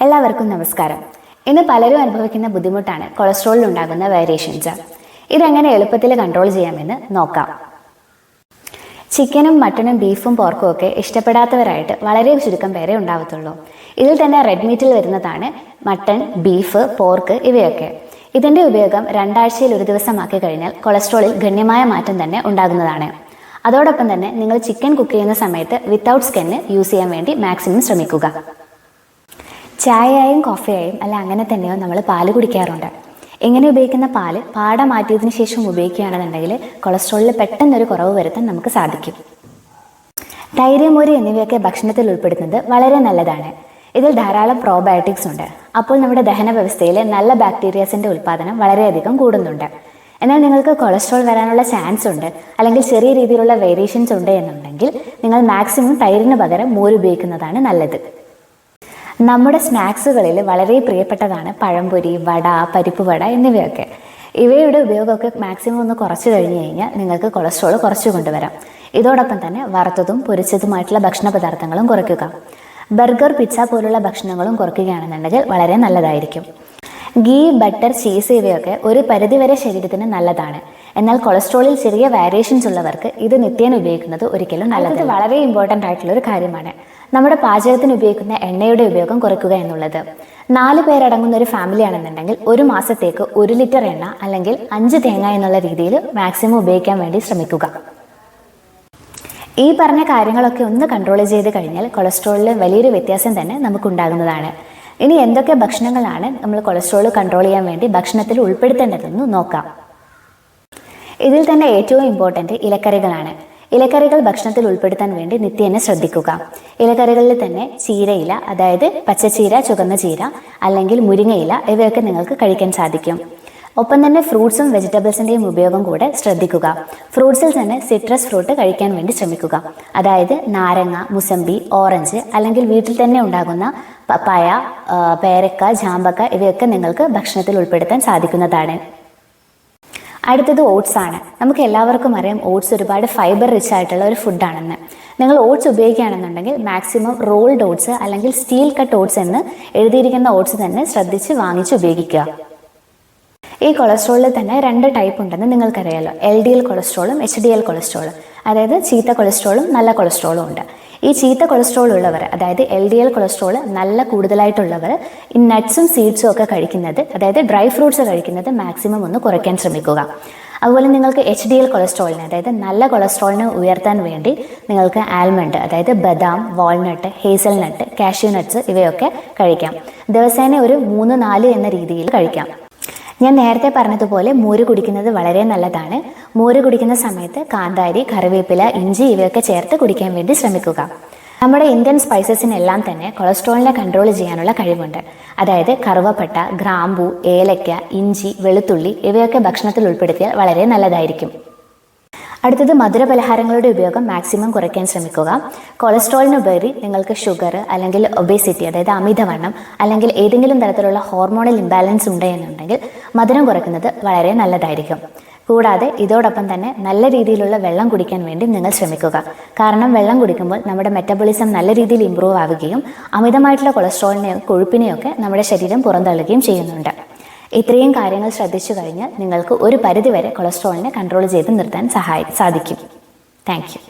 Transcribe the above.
എല്ലാവർക്കും നമസ്കാരം. ഇന്ന് പലരും അനുഭവിക്കുന്ന ബുദ്ധിമുട്ടാണ് കൊളസ്ട്രോളിൽ ഉണ്ടാകുന്ന വേരിയേഷൻസ്. ഇതെങ്ങനെ എളുപ്പത്തിൽ കൺട്രോൾ ചെയ്യാമെന്ന് നോക്കാം. ചിക്കനും മട്ടനും ബീഫും പോർക്കും ഒക്കെ ഇഷ്ടപ്പെടാത്തവരായിട്ട് വളരെ ചുരുക്കം പേരെ ഉണ്ടാവത്തുള്ളൂ. ഇതിൽ തന്നെ റെഡ് മീറ്റിൽ വരുന്നതാണ് മട്ടൺ, ബീഫ്, പോർക്ക് ഇവയൊക്കെ. ഇതിൻ്റെ ഉപയോഗം 2 ആഴ്ചയിൽ ഒരു ദിവസമാക്കി കഴിഞ്ഞാൽ കൊളസ്ട്രോളിൽ ഗണ്യമായ മാറ്റം തന്നെ ഉണ്ടാകുന്നതാണ്. അതോടൊപ്പം തന്നെ നിങ്ങൾ ചിക്കൻ കുക്ക് ചെയ്യുന്ന സമയത്ത് വിത്തൗട്ട് സ്കിന്ന് യൂസ് ചെയ്യാൻ വേണ്ടി മാക്സിമം ശ്രമിക്കുക. ചായയായും കോഫിയായും അല്ല അങ്ങനെ തന്നെയോ നമ്മൾ പാല് കുടിക്കാറുണ്ട്. ഇങ്ങനെ ഉപയോഗിക്കുന്ന പാല് പാട മാറ്റിയതിനു ശേഷം ഉപയോഗിക്കുകയാണെന്നുണ്ടെങ്കിൽ കൊളസ്ട്രോളിൽ പെട്ടെന്നൊരു കുറവ് വരുത്താൻ നമുക്ക് സാധിക്കും. തൈര്, മോര് എന്നിവയൊക്കെ ഭക്ഷണത്തിൽ ഉൾപ്പെടുത്തുന്നത് വളരെ നല്ലതാണ്. ഇതിൽ ധാരാളം പ്രോബയോട്ടിക്സ് ഉണ്ട്. അപ്പോൾ നമ്മുടെ ദഹന വ്യവസ്ഥയിൽ നല്ല ബാക്ടീരിയാസിൻ്റെ ഉൽപ്പാദനം വളരെയധികം കൂടുന്നുണ്ട്. എന്നാൽ നിങ്ങൾക്ക് കൊളസ്ട്രോൾ വരാനുള്ള ചാൻസ് ഉണ്ട്, അല്ലെങ്കിൽ ചെറിയ രീതിയിലുള്ള വേരിയേഷൻസ് ഉണ്ട് എന്നുണ്ടെങ്കിൽ നിങ്ങൾ മാക്സിമം തൈരിന് പകരം മോര് ഉപയോഗിക്കുന്നതാണ് നല്ലത്. നമ്മുടെ സ്നാക്സുകളിൽ വളരെ പ്രിയപ്പെട്ടതാണ് പഴംപൊരി, വട, പരിപ്പ് വട എന്നിവയൊക്കെ. ഇവയുടെ ഉപയോഗമൊക്കെ മാക്സിമം ഒന്ന് കുറച്ച് കഴിഞ്ഞ് കഴിഞ്ഞാൽ നിങ്ങൾക്ക് കൊളസ്ട്രോൾ കുറച്ച് കൊണ്ടുവരാം. ഇതോടൊപ്പം തന്നെ വറുത്തതും പൊരിച്ചതുമായിട്ടുള്ള ഭക്ഷണ പദാർത്ഥങ്ങളും കുറയ്ക്കുക. ബർഗർ, പിസ്സ പോലുള്ള ഭക്ഷണങ്ങളും കുറയ്ക്കുകയാണെന്നുണ്ടെങ്കിൽ വളരെ നല്ലതായിരിക്കും. ഗീ, ബട്ടർ, ചീസ് ഇവയൊക്കെ ഒരു പരിധിവരെ ശരീരത്തിന് നല്ലതാണ്. എന്നാൽ കൊളസ്ട്രോളിൽ ചെറിയ വേരിയേഷൻസ് ഉള്ളവർക്ക് ഇത് നിത്യേന ഉപയോഗിക്കുന്നത് ഒരിക്കലും നല്ലത്. വളരെ ഇമ്പോർട്ടൻ്റ് ആയിട്ടുള്ള ഒരു കാര്യമാണ് നമ്മുടെ പാചകത്തിന് ഉപയോഗിക്കുന്ന എണ്ണയുടെ ഉപയോഗം കുറയ്ക്കുക എന്നുള്ളത്. 4 പേരടങ്ങുന്ന ഒരു ഫാമിലി ആണെന്നുണ്ടെങ്കിൽ ഒരു മാസത്തേക്ക് 1 ലിറ്റർ എണ്ണ അല്ലെങ്കിൽ 5 തേങ്ങ എന്നുള്ള രീതിയിൽ മാക്സിമം ഉപയോഗിക്കാൻ വേണ്ടി ശ്രമിക്കുക. ഈ പറഞ്ഞ കാര്യങ്ങളൊക്കെ ഒന്ന് കൺട്രോൾ ചെയ്ത് കഴിഞ്ഞാൽ കൊളസ്ട്രോളിൽ വലിയൊരു വ്യത്യാസം തന്നെ നമുക്കുണ്ടാകുന്നതാണ്. ഇനി എന്തൊക്കെ ഭക്ഷണങ്ങളാണ് നമ്മൾ കൊളസ്ട്രോൾ കൺട്രോൾ ചെയ്യാൻ വേണ്ടി ഭക്ഷണത്തിൽ ഉൾപ്പെടുത്തേണ്ടതെന്ന് നോക്കാം. ഇതിൽ തന്നെ ഏറ്റവും ഇമ്പോർട്ടൻ്റ് ഇലക്കറികളാണ്. ഇലക്കറികൾ ഭക്ഷണത്തിൽ ഉൾപ്പെടുത്താൻ വേണ്ടി നിത്യേന ശ്രദ്ധിക്കുക. ഇലക്കറികളിൽ തന്നെ ചീരയില, അതായത് പച്ചച്ചീര, ചുവന്ന ചീര അല്ലെങ്കിൽ മുരിങ്ങയില ഇവയൊക്കെ നിങ്ങൾക്ക് കഴിക്കാൻ സാധിക്കും. ഒപ്പം തന്നെ ഫ്രൂട്ട്സും വെജിറ്റബിൾസിൻ്റെയും ഉപയോഗം കൂടെ ശ്രദ്ധിക്കുക. ഫ്രൂട്ട്സിൽ തന്നെ സിട്രസ് ഫ്രൂട്ട് കഴിക്കാൻ വേണ്ടി ശ്രമിക്കുക. അതായത് നാരങ്ങ, മുസമ്പി, ഓറഞ്ച് അല്ലെങ്കിൽ വീട്ടിൽ തന്നെ ഉണ്ടാകുന്ന പപ്പായ, പേരക്ക, ജാമ്പക്ക ഇവയൊക്കെ നിങ്ങൾക്ക് ഭക്ഷണത്തിൽ ഉൾപ്പെടുത്താൻ സാധിക്കുന്നതാണ്. അടുത്തത് ഓട്സ് ആണ്. നമുക്ക് എല്ലാവർക്കും അറിയാം ഓട്സ് ഒരുപാട് ഫൈബർ റിച്ച് ആയിട്ടുള്ള ഒരു ഫുഡാണെന്ന്. നിങ്ങൾ ഓട്സ് ഉപയോഗിക്കുകയാണെന്നുണ്ടെങ്കിൽ മാക്സിമം റോൾഡ് ഓട്സ് അല്ലെങ്കിൽ സ്റ്റീൽ കട്ട് ഓട്സ് എന്ന് എഴുതിയിരിക്കുന്ന ഓട്സ് തന്നെ ശ്രദ്ധിച്ച് വാങ്ങിച്ച് ഉപയോഗിക്കുക. ഈ കൊളസ്ട്രോളിൽ തന്നെ 2 ടൈപ്പ് ഉണ്ടെന്ന് നിങ്ങൾക്കറിയാലോ. LDL കൊളസ്ട്രോളും HDL കൊളസ്ട്രോളും. അതായത് ചീത്ത കൊളസ്ട്രോളും നല്ല കൊളസ്ട്രോളും ഉണ്ട്. ഈ ചീത്ത കൊളസ്ട്രോൾ ഉള്ളവർ, അതായത് LDL കൊളസ്ട്രോൾ നല്ല കൂടുതലായിട്ടുള്ളവർ ഈ നട്ട്സും സീഡ്സും ഒക്കെ കഴിക്കുന്നത്, അതായത് ഡ്രൈ ഫ്രൂട്ട്സ് കഴിക്കുന്നത് മാക്സിമം ഒന്ന് കുറയ്ക്കാൻ ശ്രമിക്കുക. അതുപോലെ നിങ്ങൾക്ക് HDL കൊളസ്ട്രോളിന്, അതായത് നല്ല കൊളസ്ട്രോളിനെ ഉയർത്താൻ വേണ്ടി നിങ്ങൾക്ക് ആൽമണ്ട്, അതായത് ബദാം, വാൾനട്ട്, ഹേസൽനട്ട്, കാഷ്യൂ നട്ട്സ് ഇവയൊക്കെ കഴിക്കാം. ദിവസേന ഒരു 3-4 എന്ന രീതിയിൽ കഴിക്കാം. ഞാൻ നേരത്തെ പറഞ്ഞതുപോലെ മോര് കുടിക്കുന്നത് വളരെ നല്ലതാണ്. മോര് കുടിക്കുന്ന സമയത്ത് കാന്താരി, കറിവേപ്പില, ഇഞ്ചി ഇവയൊക്കെ ചേർത്ത് കുടിക്കാൻ വേണ്ടി ശ്രമിക്കുക. നമ്മുടെ ഇന്ത്യൻ സ്പൈസസിനെല്ലാം തന്നെ കൊളസ്ട്രോളിനെ കൺട്രോൾ ചെയ്യാനുള്ള കഴിവുണ്ട്. അതായത് കറുവപ്പട്ട, ഗ്രാമ്പൂ, ഏലക്ക, ഇഞ്ചി, വെളുത്തുള്ളി ഇവയൊക്കെ ഭക്ഷണത്തിൽ ഉൾപ്പെടുത്തിയാൽ വളരെ നല്ലതായിരിക്കും. അടുത്തത് മധുരപലഹാരങ്ങളുടെ ഉപയോഗം മാക്സിമം കുറയ്ക്കാൻ ശ്രമിക്കുക. കൊളസ്ട്രോളിനുപരി നിങ്ങൾക്ക് ഷുഗർ അല്ലെങ്കിൽ ഒബേസിറ്റി, അതായത് അമിതവണ്ണം അല്ലെങ്കിൽ ഏതെങ്കിലും തരത്തിലുള്ള ഹോർമോണൽ ഇംബാലൻസ് ഉണ്ട് എന്നുണ്ടെങ്കിൽ മധുരം കുറയ്ക്കുന്നത് വളരെ നല്ലതായിരിക്കും. കൂടാതെ ഇതോടൊപ്പം തന്നെ നല്ല രീതിയിലുള്ള വെള്ളം കുടിക്കാൻ വേണ്ടി നിങ്ങൾ ശ്രമിക്കുക. കാരണം വെള്ളം കുടിക്കുമ്പോൾ നമ്മുടെ മെറ്റബോളിസം നല്ല രീതിയിൽ ഇമ്പ്രൂവ് ആവുകയും അമിതമായിട്ടുള്ള കൊളസ്ട്രോളിനെയോ കൊഴുപ്പിനെയൊക്കെ നമ്മുടെ ശരീരം പുറന്തള്ളുകയും ചെയ്യുന്നുണ്ട്. ഇത്രയും കാര്യങ്ങൾ ശ്രദ്ധിച്ചു കഴിഞ്ഞാൽ നിങ്ങൾക്ക് ഒരു പരിധിവരെ കൊളസ്ട്രോളിനെ കൺട്രോൾ ചെയ്ത് നിർത്താൻ സാധിക്കും. Thank you.